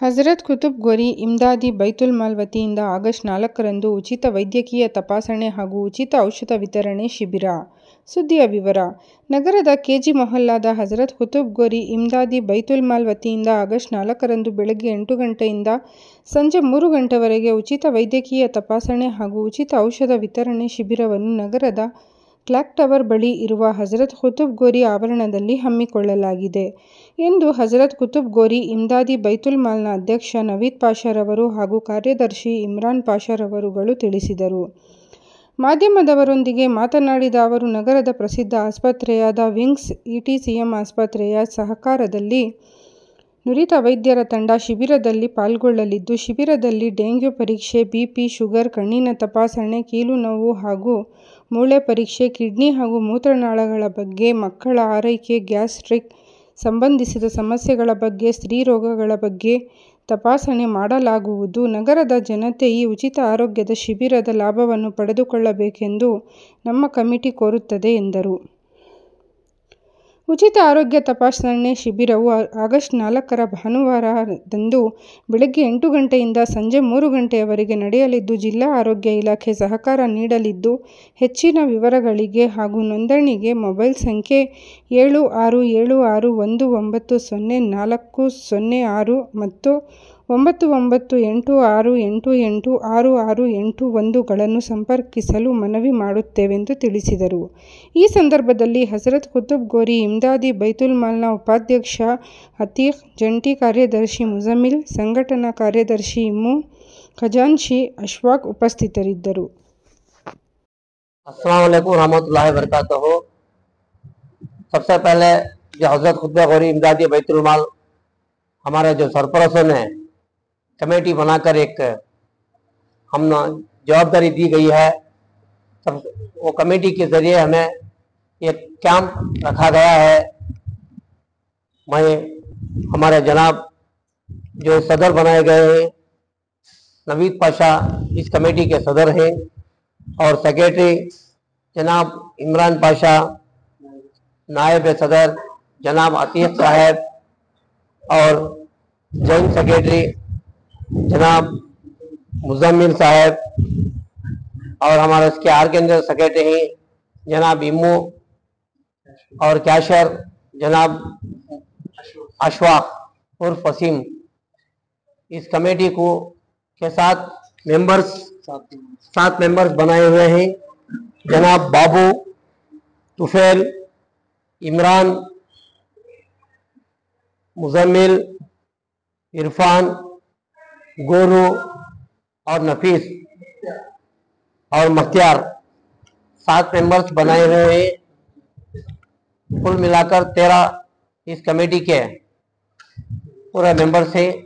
ಹಜರತ್ ಕುತುಬ್ ಗೋರಿ ಇಮ್ದಾದಿ ಬೈತುಲ್ mall ವತಿಯಿಂದ August 4ರಂದು ಉಚಿತ ವೈದ್ಯಕೀಯ ತಪಾಸಣೆ ಹಾಗೂ ಉಚಿತ ಔಷಧ ವಿತರಣೆ ಶಿಬಿರ. ಸುದ್ದಿಯ ವಿವರ. ನಗರದ ಕೆಜಿ ಮೊಹಲ್ಲಾದ ಹಜರತ್ ಕುತುಬ್ ಗೋರಿ ಇಮ್ದಾದಿ ಬೈತುಲ್ ಮಾಲ್ ವತಿಯಿಂದ ಆಗಸ್ಟ್ 4ರಂದು ಬೆಳಗ್ಗೆ 8 ಗಂಟೆಯಿಂದ ಸಂಜೆ 3 ಗಂಟೆವರೆಗೆ ಉಚಿತ ವೈದ್ಯಕೀಯ ತಪಾಸಣೆ ಹಾಗೂ ಉಚಿತ ಔಷಧ ವಿತರಣೆ ಶಿಬಿರವನ್ನು ನಗರದ ಕ್ಲಾಕ್ ಟವರ್ ಬಳಿ ಇರುವ ಹಜರತ್ ಕುತುಬ್ ಗೋರಿ ಆವರಣದಲ್ಲಿ ಹಮ್ಮಿಕೊಳ್ಳಲಾಗಿದೆ ಎಂದು ಹಜರತ್ ಕುತುಬ್ ಗೋರಿ ಇಮ್ದಾದಿ ಬೈತುಲ್ ಮಾಲ್ನ ಅಧ್ಯಕ್ಷ ನವೀದ್ ಪಾಷರವರು ಹಾಗೂ ಕಾರ್ಯದರ್ಶಿ ಇಮ್ರಾನ್ ಪಾಷರವರುಗಳು ತಿಳಿಸಿದರು. ಮಾಧ್ಯಮದವರೊಂದಿಗೆ ಮಾತನಾಡಿದ ಅವರು, ನಗರದ ಪ್ರಸಿದ್ಧ ಆಸ್ಪತ್ರೆಯಾದ ವಿಂಗ್ಸ್ ಇಟಿಸಿಎಂ ಆಸ್ಪತ್ರೆಯ ಸಹಕಾರದಲ್ಲಿ ನುರಿತ ವೈದ್ಯರ ತಂಡ ಶಿಬಿರದಲ್ಲಿ ಪಾಲ್ಗೊಳ್ಳಲಿದ್ದು, ಶಿಬಿರದಲ್ಲಿ ಡೆಂಗ್ಯೂ ಪರೀಕ್ಷೆ, ಬಿಪಿ, ಶುಗರ್, ಕಣ್ಣಿನ ತಪಾಸಣೆ, ಕೀಲು ನೋವು ಹಾಗೂ ಮೂಳೆ ಪರೀಕ್ಷೆ, ಕಿಡ್ನಿ ಹಾಗೂ ಮೂತ್ರನಾಳಗಳ ಬಗ್ಗೆ, ಮಕ್ಕಳ ಆರೈಕೆ, ಗ್ಯಾಸ್ಟ್ರಿಕ್ ಸಂಬಂಧಿಸಿದ ಸಮಸ್ಯೆಗಳ ಬಗ್ಗೆ, ಸ್ತ್ರೀ ರೋಗಗಳ ಬಗ್ಗೆ ತಪಾಸಣೆ ಮಾಡಲಾಗುವುದು. ನಗರದ ಜನತೆ ಈ ಉಚಿತ ಆರೋಗ್ಯದ ಶಿಬಿರದ ಲಾಭವನ್ನು ಪಡೆದುಕೊಳ್ಳಬೇಕೆಂದು ನಮ್ಮ ಕಮಿಟಿ ಕೋರುತ್ತದೆ ಎಂದರು. ಉಚಿತ ಆರೋಗ್ಯ ತಪಾಸಣೆ ಶಿಬಿರವು ಆಗಸ್ಟ್ 4ರ ಭಾನುವಾರದಂದು ಬೆಳಗ್ಗೆ 8 ಗಂಟೆಯಿಂದ ಸಂಜೆ 3 ಗಂಟೆಯವರೆಗೆ ನಡೆಯಲಿದ್ದು, ಜಿಲ್ಲಾ ಆರೋಗ್ಯ ಇಲಾಖೆ ಸಹಕಾರ ನೀಡಲಿದ್ದು, ಹೆಚ್ಚಿನ ವಿವರಗಳಿಗೆ ಹಾಗೂ ನೋಂದಣಿಗೆ ಮೊಬೈಲ್ ಸಂಖ್ಯೆ 7676190406 ಮತ್ತು 9986886681ಗಳನ್ನು ಸಂಪರ್ಕಿಸಲು ಮನವಿ ಮಾಡುತ್ತೇವೆಂದು ತಿಳಿಸಿದರು. ಈ ಸಂದರ್ಭದಲ್ಲಿ ಹಜರತ್ ಕುತುಬ್ ಗೋರಿ ಇಮ್ದಾದಿ ಬೈತುಲ್ ಮಾಲ್ನ ಉಪಾಧ್ಯಕ್ಷ ಅತೀಕ್, ಜಂಟಿ ಕಾರ್ಯದರ್ಶಿ ಮುಜಮ್ಮಿಲ್, ಸಂಘಟನಾ ಕಾರ್ಯದರ್ಶಿ ಇಮ್ಮು, ಖಜಾಂಚಿ ಅಶ್ವಾಕ್ ಉಪಸ್ಥಿತರಿದ್ದರು. अस्सलाम वालेकुम रहमतुल्लाहि व बरकातहू। सबसे पहले जो हजरत खुतबा गौरी इमदादी बैतुल माल हमारे जो सरपरस्तों ने कमेटी बनाकर एक हम जवाबदारी दी गई है, तब वो कमेटी के जरिए हमें एक कैंप रखा गया है। मैं हमारे जनाब जो सदर बनाए गए हैं नवीद पाशा इस कमेटी के सदर हैं और सेक्रेटरी जनाब इमरान पाशा, नायब सदर जनाब अतीक साहब और जॉइंट सेक्रेटरी जनाब मुजम्मिल साहब और हमारे इसके आर्गेनाइजर सेक्रेटरी हैं जनाब इम्मू और कैशर जनाब अशवाक उर्फ वसीम। इस कमेटी को के साथ सात मेंबर्स बनाए हुए हैं जनाब बाबू, तुफैल, इमरान, मुजम्मिल, इरफान, गोरू और नफीस और मख्तियार। 7 मेंबर्स बनाए हुए हैं। कुल मिलाकर 13 इस कमेटी के पूरे मेंबर्स हैं।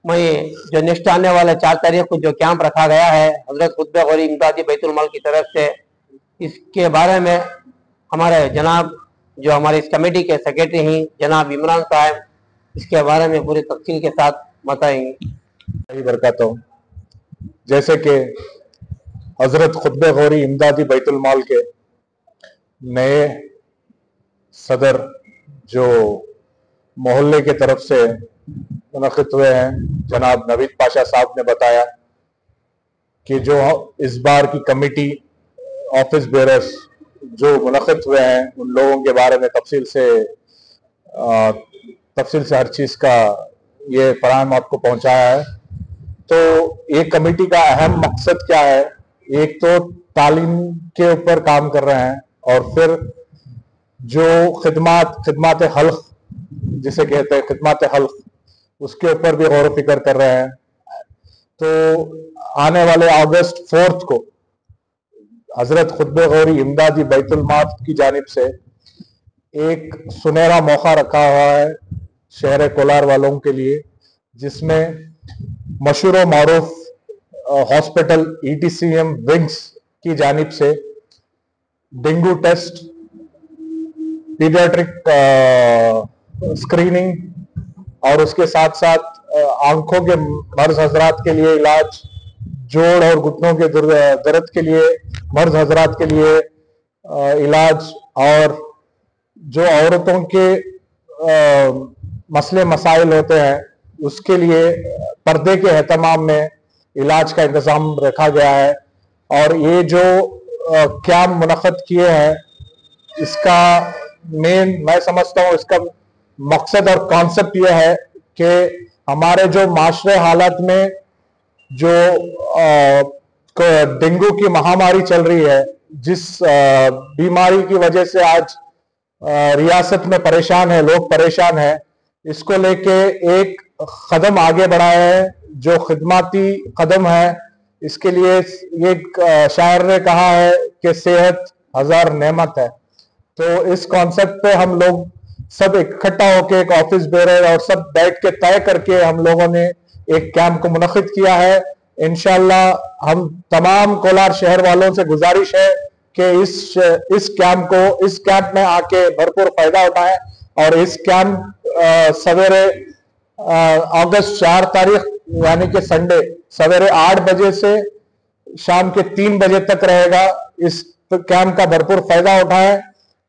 मैं जो नेक्स्ट आने वाले 4 तारीख को जो कैंप रखा गया है हजरत खुतबा गौरी इमदादी बैतुल माल की तरफ से, इसके बारे में हमारे जनाब जो हमारे इस कमेटी के सेक्रेटरी हैं जनाब इमरान साहब इसके बारे में पूरी तफसील के साथ बताएंगे। बरकातहू। जैसे कि हजरत खुतबा गौरी इमदादी बैतुल माल के नए सदर जो मोहल्ले की तरफ से मुनक़िद हुए हैं जनाब नवीद पाशा साहब ने बताया कि जो इस बार की कमेटी ऑफिस बेरर्स जो मुनक़िद हुए हैं उन लोगों के बारे में तफसील से हर चीज़ का ये फराहम आपको पहुंचाया है। तो ये कमेटी का अहम मकसद क्या है? एक तो तालीम के ऊपर काम कर रहे हैं और फिर जो खिदमात हल्क जिसे कहते हैं खिदमात हल्क उसके ऊपर भी गौर फिक्र कर रहे हैं। तो आने वाले अगस्त 4 को हजरत खुतबा गौरी इमदादी बैतुल माल की जानिब से एक सुनहरा मौका रखा हुआ है शहर कोलार वालों के लिए, जिसमें मशहूर व मारूफ हॉस्पिटल ईटीसीएम विंग्स की जानिब से डेंगू टेस्ट, पीडियाट्रिक स्क्रीनिंग और उसके साथ साथ आंखों के मर्ज हजरात के लिए इलाज, जोड़ और घुटनों के दर्द के लिए मर्ज हजरात के लिए इलाज और जो औरतों के मसले मसाइल होते हैं उसके लिए पर्दे के एहतमाम में इलाज का इंतजाम रखा गया है। और ये जो कैंप मुनक़द किए हैं, इसका मेन मैं समझता हूँ इसका मकसद और कॉन्सेप्ट यह है कि हमारे जो माशरे हालत में जो डेंगू की महामारी चल रही है, जिस बीमारी की वजह से आज रियासत में परेशान है, लोग परेशान है, इसको लेके एक कदम आगे बढ़ाया है जो खिदमती कदम है। इसके लिए एक शायर ने कहा है कि सेहत हजार नेमत है। तो इस कॉन्सेप्ट पे हम लोग सब इकट्ठा होके एक ऑफिस बेरर और सब बैठ के तय करके हम लोगों ने एक कैंप को मुनक़िद किया है। इंशाल्लाह हम तमाम कोलार शहर वालों से गुजारिश है कि इस कैंप में आके भरपूर फायदा उठाएं। और इस कैंप सवेरे अगस्त 4 तारीख यानी कि संडे सवेरे 8 बजे से शाम के 3 बजे तक रहेगा। इस कैंप का भरपूर फायदा उठाएं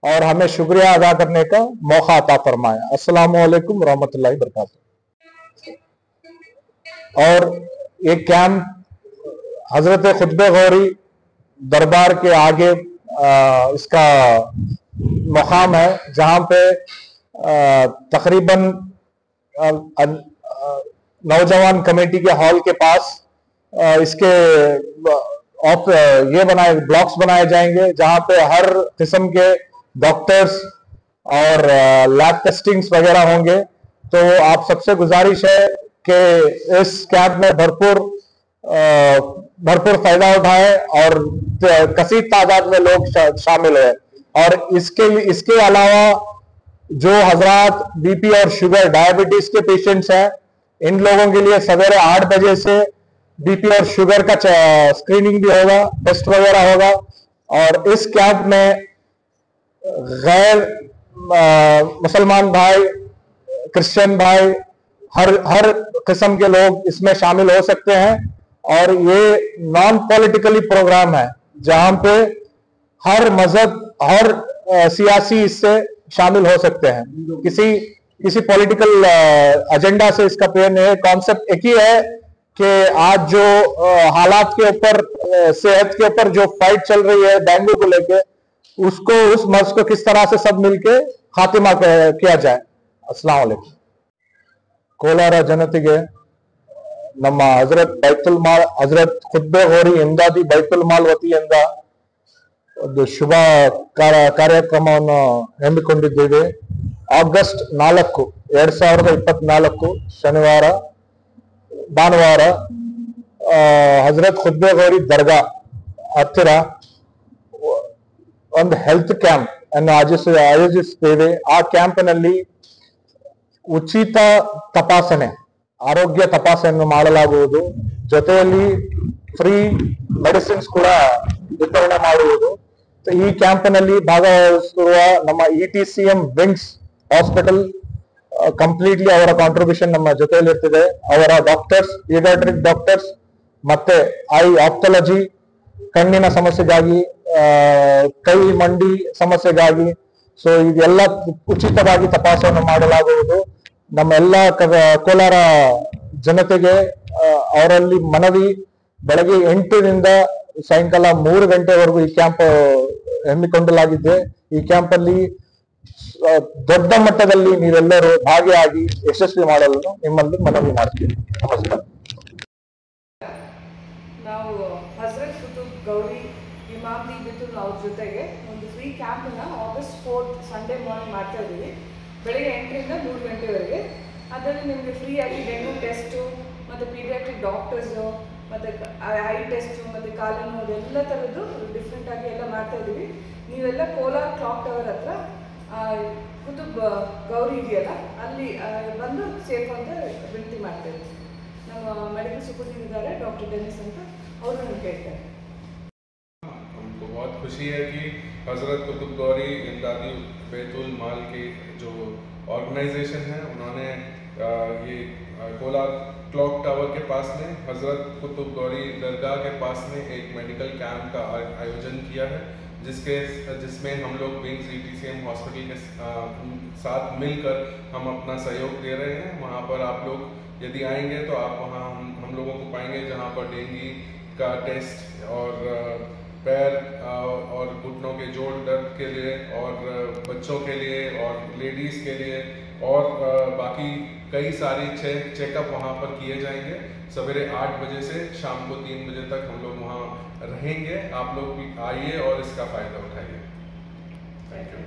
और हमें शुक्रिया अदा करने का मौका अता फरमाएं। अस्सलाम वालेकुम रहमतुल्लाहि बरकातहू। और ये कैंप हजरत खुतबे गौरी दरबार के आगे इसका मुकाम है, जहां पे तकरीबन नौजवान कमेटी के हॉल के पास इसके ये ब्लॉक्स बनाए जाएंगे, जहां पे हर किस्म के डॉक्टर्स और लैब टेस्टिंग्स वगैरह होंगे। तो आप सबसे गुजारिश है कि इस कैंप में भरपूर फायदा उठाएं और कसीर तादाद में लोग शामिल हैं। और इसके अलावा जो हजरात बीपी और शुगर डायबिटीज के पेशेंट्स हैं, इन लोगों के लिए सवेरे 8 बजे से बीपी और शुगर का स्क्रीनिंग भी होगा, टेस्ट वगैरह होगा। और इस कैंप में गैर मुसलमान भाई, क्रिश्चियन भाई, हर किस्म के लोग इसमें शामिल हो सकते हैं। और ये नॉन पॉलिटिकली प्रोग्राम है, जहां पे हर मजहब, हर सियासी इससे शामिल हो सकते हैं। किसी पॉलिटिकल एजेंडा से इसका प्रेम नहीं है। कॉन्सेप्ट एक ही है कि आज जो हालात के ऊपर, सेहत के ऊपर जो फाइट चल रही है डेंगू को लेके, उस मर्ज को किस तरह से सब मिलके खात्मा किया जाए। अस्सलाम वालेकुम। ಕೋಲಾರ ಜನತೆಗೆ ನಮ್ಮ ಹಜರತ್ ಖುತ್ಬೆ ಗೌರಿ ಇಮ್ದಾದಿ ಬೈತುಲ್ ಮಾಲ್ ವತಿಯಿಂದ ಒಂದು ಶುಭ ಕಾರ್ಯಕ್ರಮವನ್ನು ಹಮ್ಮಿಕೊಂಡಿದ್ದೇವೆ। ಆಗಸ್ಟ್ 4, 2024 ಶನಿವಾರ ಭಾನುವಾರ ಹಜರತ್ ಖುತ್ಬೆ ಗೌರಿ ದರ್ಗಾ ಹತ್ತಿರ ಒಂದು ಹೆಲ್ತ್ ಕ್ಯಾಂಪ್ ಅನ್ನು ಆಯೋಜಿಸುತ್ತೇವೆ। ಆ ಕ್ಯಾಂಪ್ನಲ್ಲಿ ಉಚಿತ ತಪಾಸಣೆ, ಆರೋಗ್ಯ ತಪಾಸಣೆಯನ್ನು ಮಾಡಲಾಗುವುದು, ಜೊತೆಯಲ್ಲಿ ಫ್ರೀ ಮೆಡಿಸಿನ್ಸ್ ಕೂಡ ವಿತರಣೆ ಮಾಡುವುದು। ಈ ಕ್ಯಾಂಪ್ನಲ್ಲಿ ಭಾಗವಹಿಸುವ ನಮ್ಮ ETCM ವಿಂಗ್ಸ್ ಹಾಸ್ಪಿಟಲ್ ಕಂಪ್ಲೀಟ್ಲಿ ಅವರ ಕಾಂಟ್ರಿಬ್ಯೂಷನ್ ನಮ್ಮ ಜೊತೆಯಲ್ಲಿರ್ತದೆ। ಅವರ ಡಾಕ್ಟರ್ಸ್, ಪೀಡಿಯಾಟ್ರಿಕ್ ಡಾಕ್ಟರ್ಸ್, ಮತ್ತೆ ಐ ಆಪ್ಥಾಲಜಿ, ಕಣ್ಣಿನ ಸಮಸ್ಯೆಗಾಗಿ, ಕೈ ಮಂಡಿ ಸಮಸ್ಯೆಗಾಗಿ, ಸೊ ಇದೆಲ್ಲ ಉಚಿತವಾಗಿ ತಪಾಸಣೆ ಮಾಡಲಾಗುವುದು। ನಮ್ಮೆಲ್ಲ ಕೋಲಾರ ಜನತೆಗೆ ಅವರಲ್ಲಿ ಮನವಿ, ಬೆಳಗ್ಗೆ 8ರಿಂದ ಸಾಯಂಕಾಲ 3 ಗಂಟೆವರೆಗೂ ಈ ಕ್ಯಾಂಪ್ ಹಮ್ಮಿಕೊಳ್ಳಲಾಗಿದೆ। ಈ ಕ್ಯಾಂಪ್ ಅಲ್ಲಿ ದೊಡ್ಡ ಮಟ್ಟದಲ್ಲಿ ನೀವೆಲ್ಲರೂ ಭಾಗಿಯಾಗಿ ಯಶಸ್ವಿ ಮಾಡಲು ನಿಮ್ಮಲ್ಲಿ ಮನವಿ ಮಾಡ್ತೀವಿ। ನಮಸ್ಕಾರ। ನಾವು ಹಜರತ್ ಕುತುಬ್ ಗೌರಿ ಇಮಾಮ್ದಿ ಬಿತುಲ್ ಅವ್ರ ಜೊತೆಗೆ ಒಂದು ಫ್ರೀ ಕ್ಯಾಂಪನ್ನು ಆಗಸ್ಟ್ 4 ಸಂಡೇ ಮಾರ್ನಿಂಗ್ ಮಾಡ್ತಾ ಇದ್ದೀವಿ, ಬೆಳಗ್ಗೆ 8ರಿಂದ 3 ಗಂಟೆವರೆಗೆ। ಅದರಲ್ಲಿ ನಿಮಗೆ ಫ್ರೀಯಾಗಿ ಡೆಂಗು ಟೆಸ್ಟು ಮತ್ತು ಪೀಡಿಯಾಟ್ರಿಕ್ ಡಾಕ್ಟರ್ಸು ಮತ್ತು ಐ ಟೆಸ್ಟು ಮತ್ತು ಕಾಲನ್ನು ಅದೆಲ್ಲ ಥರದ್ದು ಡಿಫ್ರೆಂಟಾಗಿ ಎಲ್ಲ ಮಾಡ್ತಾ ಇದ್ದೀವಿ। ನೀವೆಲ್ಲ ಕೋಲಾರ ಕ್ಲಾಕ್ ಟವರ್ ಹತ್ರ ಕುತುಬ್ ಗೌರಿ ಇದೆಯಲ್ಲ, ಅಲ್ಲಿ ಬಂದು ಸೇರ್ಕೊಂತ ವಿನಂತಿ ಮಾಡ್ತಾ ಇದ್ದೀವಿ। ನಮ್ಮ ಮೆಡಿಕಲ್ ಸೂಪರ್ಡೆಂಟ್ ಇದ್ದಾರೆ ಡಾಕ್ಟರ್ ಡೆನಿಸ್ ಅಂತ, ಅವರು ನಮ್ಗೆ ಕೇಳ್ತಾರೆ। हमको बहुत खुशी है कि हज़रत कुतुब गौरी इमदादी बैतुल माल की जो ऑर्गेनाइजेशन है, उन्होंने ये कोलार क्लॉक टावर के पास में हज़रत कुतुब गौरी दरगाह के पास में एक मेडिकल कैंप का आयोजन किया है, जिसमें हम लोग विंग्स ETCM हॉस्पिटल के साथ मिलकर हम अपना सहयोग दे रहे हैं। वहाँ पर आप लोग यदि आएंगे तो आप वहाँ हम लोगों को पाएंगे, जहाँ पर डेंगू का टेस्ट और पैर और घुटनों के जोड़ दर्द के लिए और बच्चों के लिए और लेडीज़ के लिए और बाकी कई सारे चेकअप वहाँ पर किए जाएंगे। सवेरे 8 बजे से शाम को 3 बजे तक हम लोग वहाँ रहेंगे। आप लोग भी आइए और इसका फ़ायदा उठाइए। Thank you.